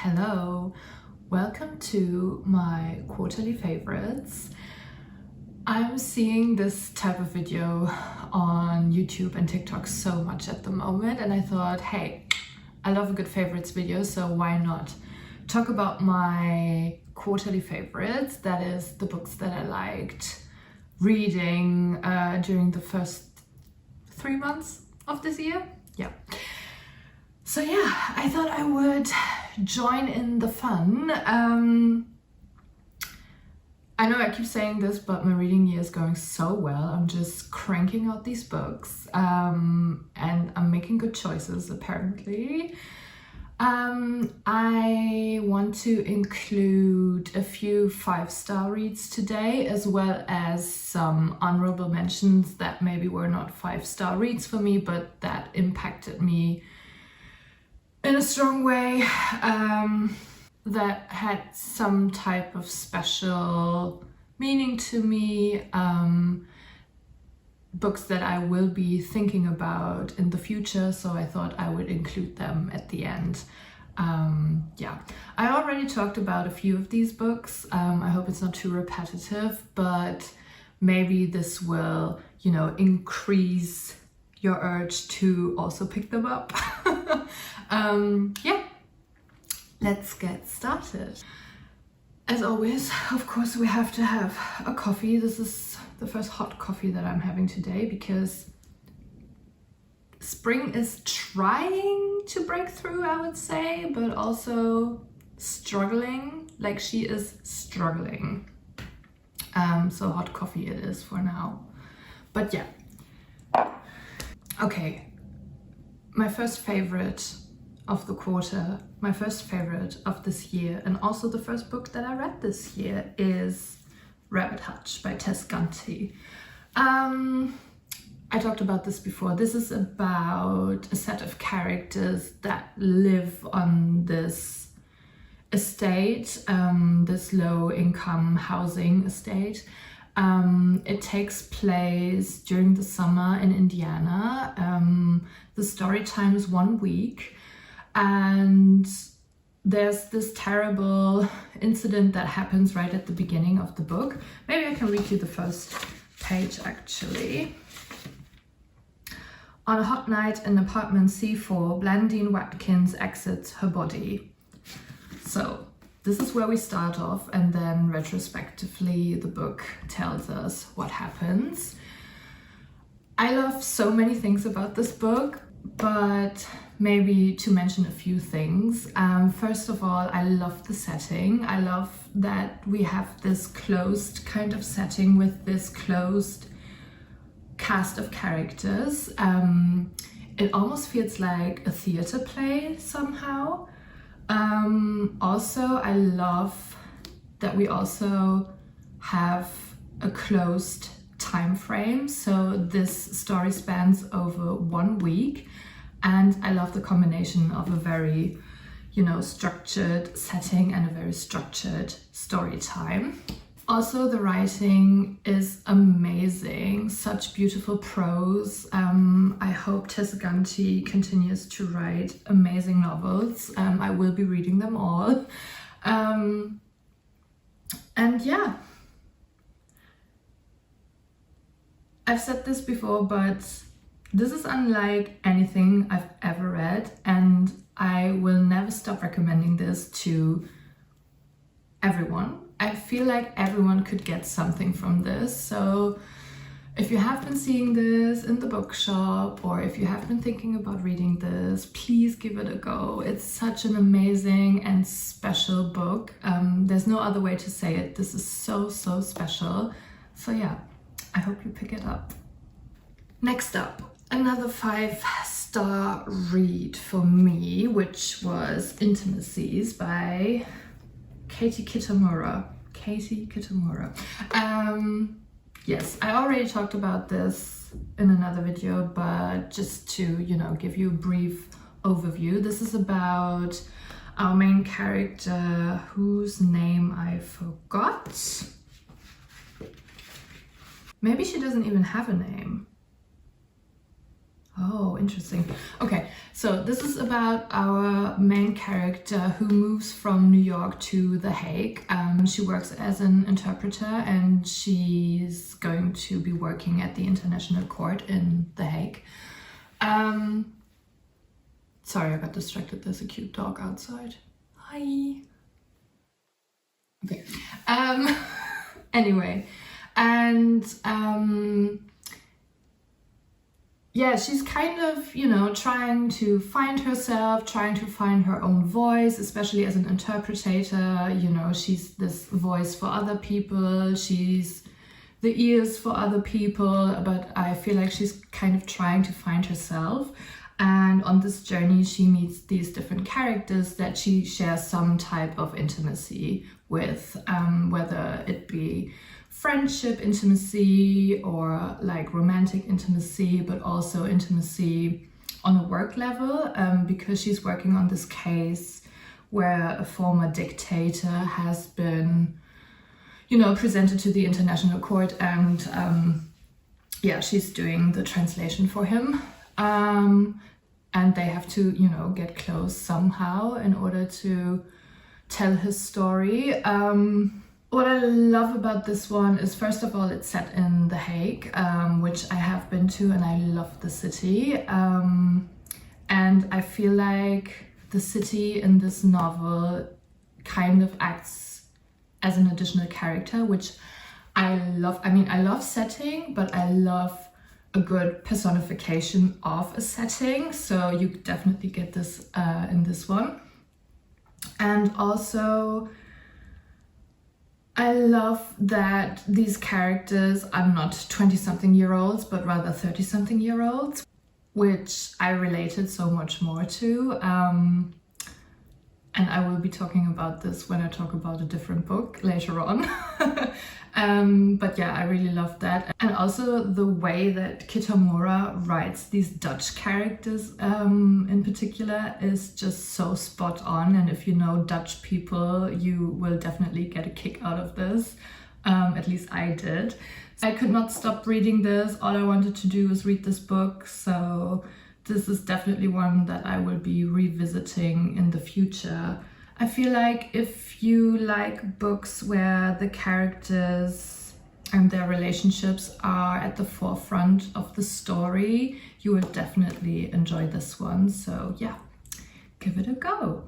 Hello, welcome to my quarterly favorites. I'm seeing this type of video on YouTube and TikTok so much at the moment, and I thought, hey, I love a good favorites video, so why not talk about my quarterly favorites, that is the books that I liked reading during the first 3 months of this year. Yeah. So yeah, I thought I would join in the fun. I know I keep saying this, but my reading year is going so well. I'm just cranking out these books and I'm making good choices apparently. I want to include a few 5-star reads today, as well as some honorable mentions that maybe were not 5-star reads for me, but that impacted me in a strong way, that had some type of special meaning to me, books that I will be thinking about in the future, so I thought I would include them at the end. Yeah, I already talked about a few of these books. I hope it's not too repetitive, but maybe this will, you know, increase your urge to also pick them up. Yeah, let's get started. As always, of course, we have to have a coffee. This is the first hot coffee that I'm having today because spring is trying to break through, I would say, but also struggling, like she is struggling. So hot coffee it is for now. But yeah. Okay, my first favorite of the quarter, my first favorite of this year, and also the first book that I read this year is Hutch by Tess Gunty. I talked about this before. This is about a set of characters that live on this estate, this low-income housing estate. It takes place during the summer in Indiana. The story time is 1 week, and there's this terrible incident that happens right at the beginning of the book. Maybe I can read you the first page actually. On a hot night in apartment C4, Blandine Watkins exits her body. So this is where we start off, and then retrospectively the book tells us what happens. I love so many things about this book, but maybe to mention a few things. First of all, I love the setting. I love that we have this closed kind of setting with this closed cast of characters. It almost feels like a theater play somehow. Also, I love that we also have a closed time frame. So this story spans over 1 week, and I love the combination of a very, you know, structured setting and a very structured story time. Also, the writing is amazing, such beautiful prose. I hope Tess Gunty continues to write amazing novels. I will be reading them all. And yeah, I've said this before, but this is unlike anything I've ever read, and I will never stop recommending this to everyone. I feel like everyone could get something from this. So if you have been seeing this in the bookshop, or if you have been thinking about reading this, please give it a go. It's such an amazing and special book. There's no other way to say it. This is so, so special. So yeah, I hope you pick it up. Next up, another 5-star read for me, which was Intimacies by Kitamura. Yes, I already talked about this in another video, but just to, you know, give you a brief overview. This is about our main character, whose name I forgot. Maybe she doesn't even have a name. Oh, interesting. Okay, so this is about our main character who moves from New York to The Hague. She works as an interpreter and she's going to be working at the International Court in The Hague. Sorry, I got distracted. There's a cute dog outside. Hi. Okay. Anyway, and yeah, she's kind of, you know, trying to find herself, trying to find her own voice, especially as an interpreter. You know, she's this voice for other people, she's the ears for other people, but I feel like she's kind of trying to find herself. And on this journey, she meets these different characters that she shares some type of intimacy with, whether it be friendship intimacy or like romantic intimacy, but also intimacy on a work level, because she's working on this case where a former dictator has been, you know, presented to the International Court, and yeah, she's doing the translation for him. And they have to, you know, get close somehow in order to tell his story. What I love about this one is, first of all, it's set in The Hague, which I have been to, and I love the city. And I feel like the city in this novel kind of acts as an additional character, which I love. I mean, I love setting, but I love a good personification of a setting. So you definitely get this in this one. And also, I love that these characters are not 20-something-year-olds, but rather 30-something-year-olds, which I related so much more to. And I will be talking about this when I talk about a different book later on. But yeah, I really love that. And also the way that Kitamura writes these Dutch characters in particular is just so spot on. And if you know Dutch people, you will definitely get a kick out of this. At least I did. I could not stop reading this. All I wanted to do was read this book. So this is definitely one that I will be revisiting in the future. I feel like if you like books where the characters and their relationships are at the forefront of the story, you will definitely enjoy this one. So yeah, give it a go.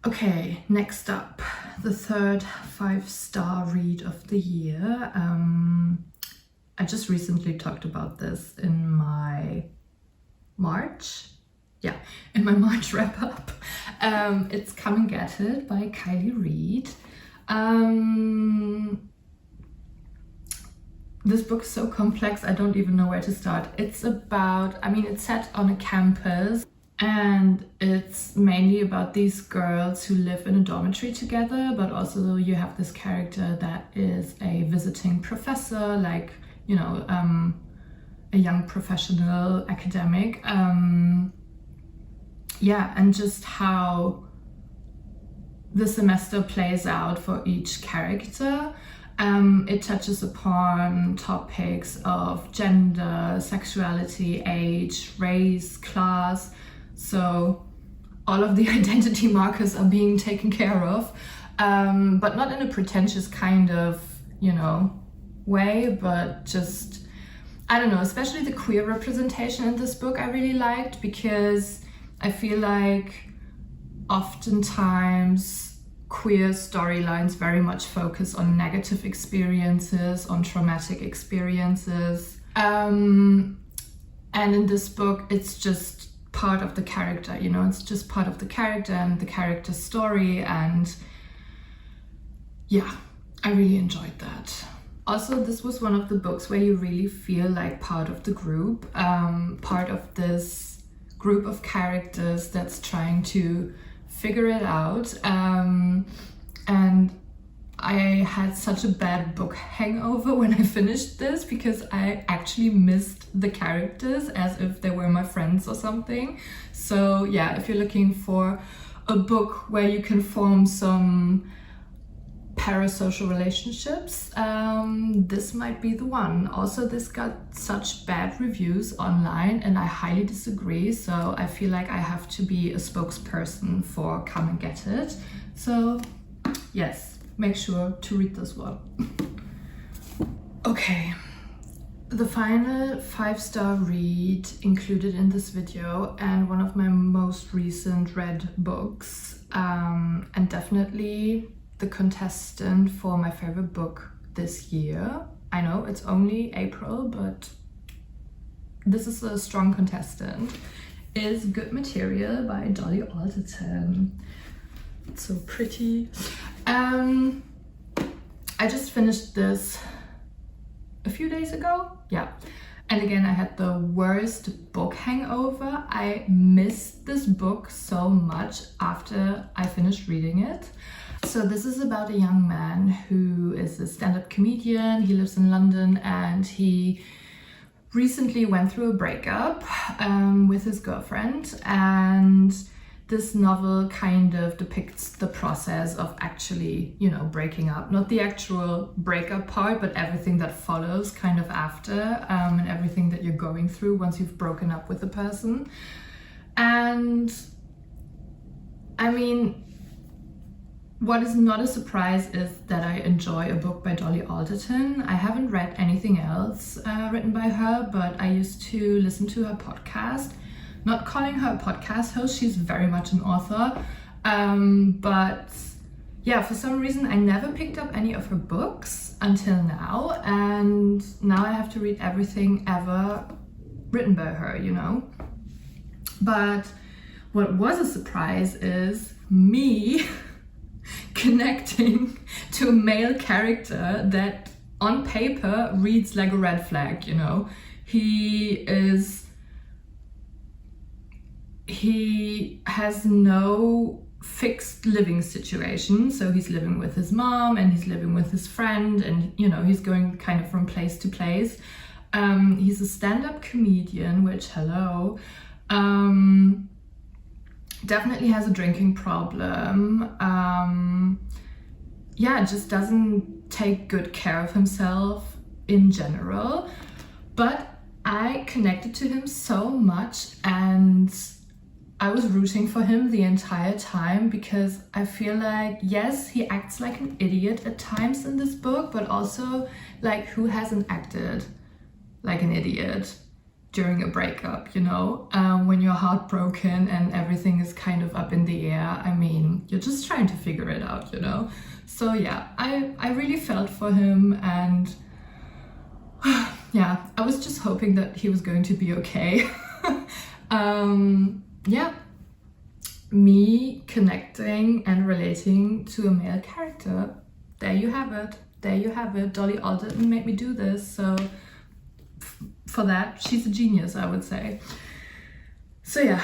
Okay, next up, the third 5-star read of the year. I just recently talked about this in my March wrap up. It's Come and Get It by Reid. This book is so complex, I don't even know where to start. It's about, I mean, it's set on a campus and it's mainly about these girls who live in a dormitory together, but also you have this character that is a visiting professor, like, you know, a young professional academic. Yeah, and just how the semester plays out for each character. It touches upon topics of gender, sexuality, age, race, class. So all of the identity markers are being taken care of, but not in a pretentious kind of, you know, way, but just, I don't know, especially the queer representation in this book I really liked, because I feel like oftentimes queer storylines very much focus on negative experiences, on traumatic experiences. And in this book, it's just part of the character, you know, it's just part of the character and the character's story. And yeah, I really enjoyed that. Also, this was one of the books where you really feel like part of the group, part of this group of characters that's trying to figure it out. And I had such a bad book hangover when I finished this, because I actually missed the characters as if they were my friends or something. So yeah, if you're looking for a book where you can form some parasocial relationships, this might be the one. Also, this got such bad reviews online and I highly disagree, so I feel like I have to be a spokesperson for Come and Get It. So yes, make sure to read this one. Okay, the final 5-star read included in this video and one of my most recent read books, and definitely the contestant for my favorite book this year. I know it's only April, but this is a strong contestant, is Good Material by Dolly Alderton. It's so pretty. I just finished this a few days ago, yeah. And again, I had the worst book hangover. I missed this book so much after I finished reading it. So this is about a young man who is a stand-up comedian. He lives in London and he recently went through a breakup with his girlfriend, and this novel kind of depicts the process of actually, you know, breaking up. Not the actual breakup part, but everything that follows kind of after, and everything that you're going through once you've broken up with a person. And I mean, what is not a surprise is that I enjoy a book by Dolly Alderton. I haven't read anything else written by her, but I used to listen to her podcast. Not calling her a podcast host, she's very much an author. But yeah, for some reason I never picked up any of her books until now, and now I have to read everything ever written by her, you know. But what was a surprise is me connecting to a male character that on paper reads like a red flag, you know. He has no fixed living situation, so he's living with his mom and he's living with his friend, and you know, he's going kind of from place to place. He's a stand-up comedian, which, hello, definitely has a drinking problem. Yeah, just doesn't take good care of himself in general, but I connected to him so much and I was rooting for him the entire time, because I feel like, yes, he acts like an idiot at times in this book, but also, like, who hasn't acted like an idiot during a breakup, you know? When you're heartbroken and everything is kind of up in the air, I mean, you're just trying to figure it out, you know? So yeah, I really felt for him, and yeah, I was just hoping that he was going to be okay. Yeah, me connecting and relating to a male character. There you have it. There you have it. Dolly Alderton made me do this, so for that, she's a genius, I would say. So yeah,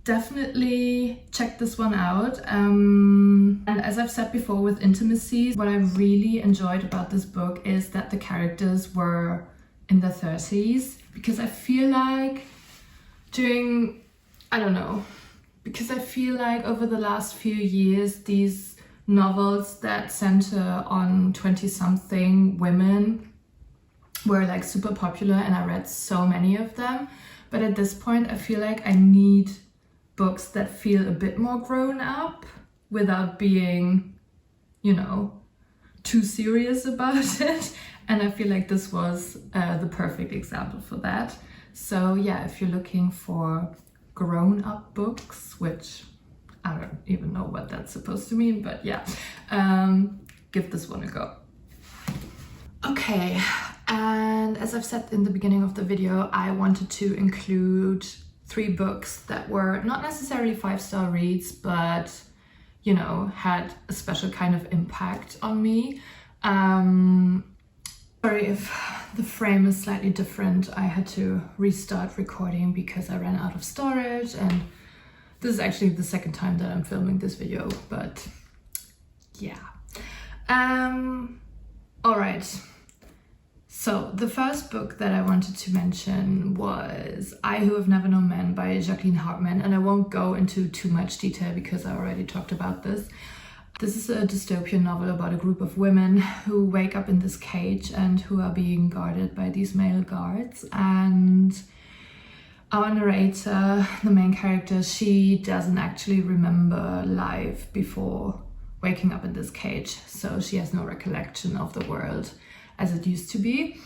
definitely check this one out. And as I've said before with Intimacies, what I really enjoyed about this book is that the characters were in their 30s, because I feel like because I feel like over the last few years, these novels that center on 20-something women were like super popular, and I read so many of them. But at this point, I feel like I need books that feel a bit more grown up without being, you know, too serious about it. And I feel like this was the perfect example for that. So yeah, if you're looking for grown-up books, which I don't even know what that's supposed to mean, but yeah, give this one a go. Okay, and as I've said in the beginning of the video, I wanted to include 3 books that were not necessarily 5-star reads, but, you know, had a special kind of impact on me. Sorry if the frame is slightly different. I had to restart recording because I ran out of storage, and this is actually the second time that I'm filming this video, but yeah. All right. So the first book that I wanted to mention was I Who Have Never Known Men by Jaqueline, and I won't go into too much detail because I already talked about this. This is a dystopian novel about a group of women who wake up in this cage and who are being guarded by these male guards. And our narrator, the main character, she doesn't actually remember life before waking up in this cage. So she has no recollection of the world as it used to be.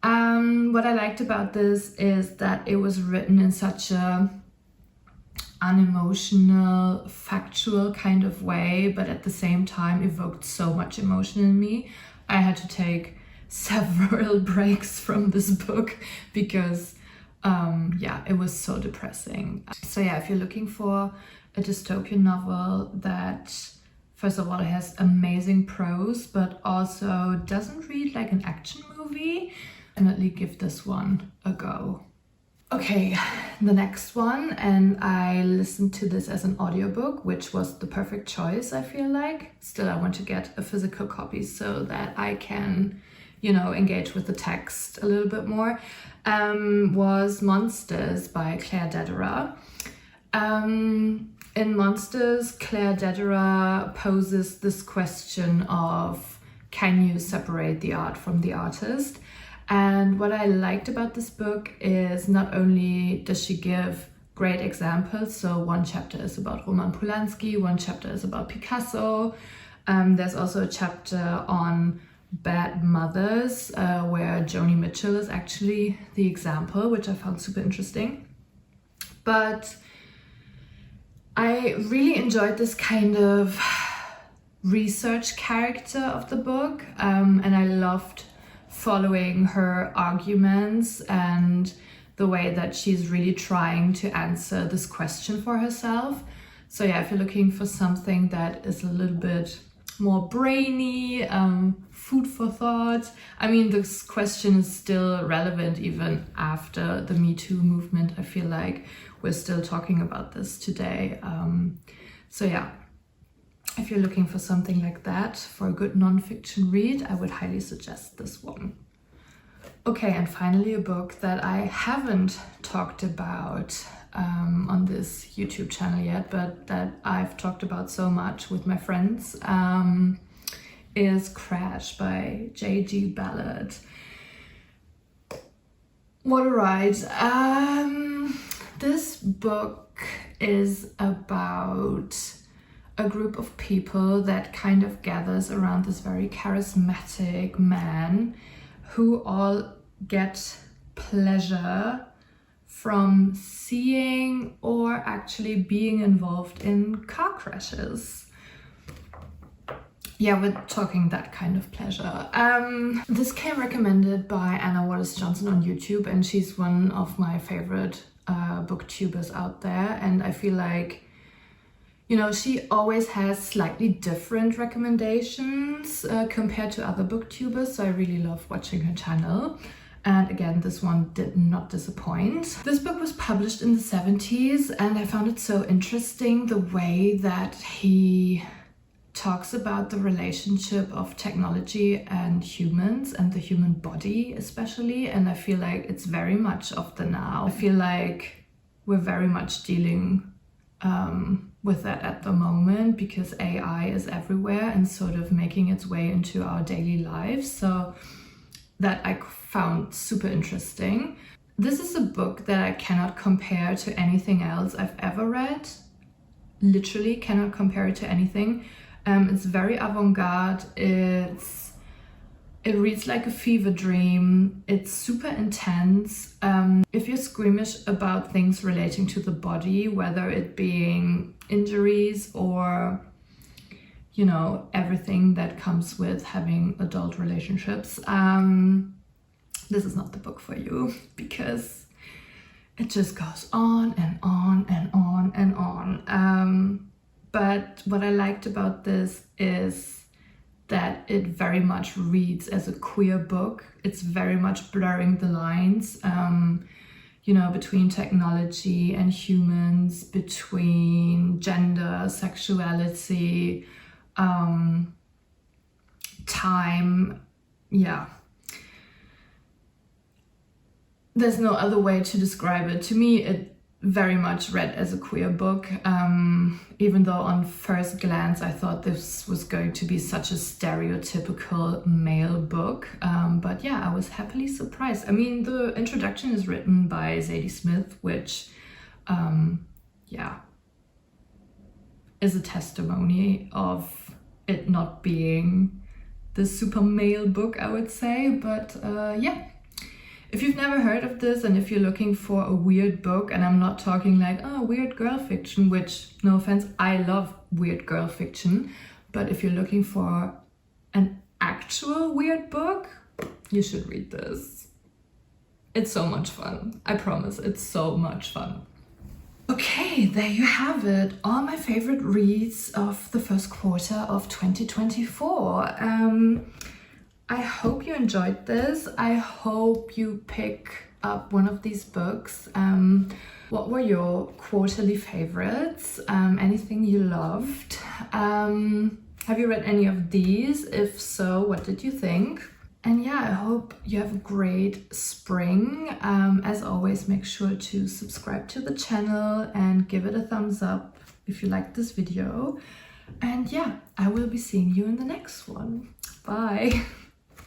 What I liked about this is that it was written in such a unemotional, factual kind of way, but at the same time evoked so much emotion in me. I had to take several breaks from this book because yeah, it was so depressing. So yeah, if you're looking for a dystopian novel that first of all, it has amazing prose, but also doesn't read like an action movie, definitely give this one a go. Okay, the next one, and I listened to this as an audiobook, which was the perfect choice, I feel like. Still, I want to get a physical copy so that I can, you know, engage with the text a little bit more, was Monsters by Claire Dederer. In Monsters, Claire Dederer poses this question of, can you separate the art from the artist? And what I liked about this book is not only does she give great examples, so one chapter is about Roman Polanski, one chapter is about Picasso. There's also a chapter on bad mothers where Joni Mitchell is actually the example, which I found super interesting. But I really enjoyed this kind of research character of the book, and I loved following her arguments and the way that she's really trying to answer this question for herself. So yeah, if you're looking for something that is a little bit more brainy, food for thought. I mean, this question is still relevant even after the Me Too movement. I feel like we're still talking about this today. So yeah, if you're looking for something like that, for a good non-fiction read, I would highly suggest this one. Okay, and finally a book that I haven't talked about on this YouTube channel yet, but that I've talked about so much with my friends, is Crash by J.G. Ballard. What a ride. This book is about a group of people that kind of gathers around this very charismatic man who all get pleasure from seeing or actually being involved in car crashes. Yeah, we're talking that kind of pleasure. This came recommended by Anna Wallace Johnson on YouTube, and she's one of my favorite booktubers out there, and I feel like, you know, she always has slightly different recommendations compared to other booktubers, so I really love watching her channel. And again, this one did not disappoint. This book was published in the 70s, and I found it so interesting the way that he talks about the relationship of technology and humans and the human body especially, and I feel like it's very much of the now. I feel like we're very much dealing with that at the moment because AI is everywhere and sort of making its way into our daily lives. So that I found super interesting. This is a book that I cannot compare to anything else I've ever read. Literally cannot compare it to anything. It's very avant-garde. It reads like a fever dream. It's super intense. If you're squeamish about things relating to the body, whether it being injuries or, you know, everything that comes with having adult relationships, this is not the book for you because it just goes on and on and on and on. But what I liked about this is that it very much reads as a queer book. It's very much blurring the lines, you know, between technology and humans, between gender, sexuality, time. Yeah. There's no other way to describe it. To me, it very much read as a queer book, even though on first glance I thought this was going to be such a stereotypical male book. But yeah, I was happily surprised. I mean, the introduction is written by Zadie Smith, which, yeah, is a testimony of it not being the super male book, I would say. But yeah. If you've never heard of this, and if you're looking for a weird book, and I'm not talking like, oh, weird girl fiction, which, no offense, I love weird girl fiction, but if you're looking for an actual weird book, you should read this. It's so much fun. I promise, it's so much fun. Okay, there you have it. All my favorite reads of the first quarter of 2024. I hope you enjoyed this. I hope you pick up one of these books. What were your quarterly favorites? Anything you loved? Have you read any of these? If so, what did you think? And yeah, I hope you have a great spring. As always, make sure to subscribe to the channel and give it a thumbs up if you liked this video. And yeah, I will be seeing you in the next one. Bye.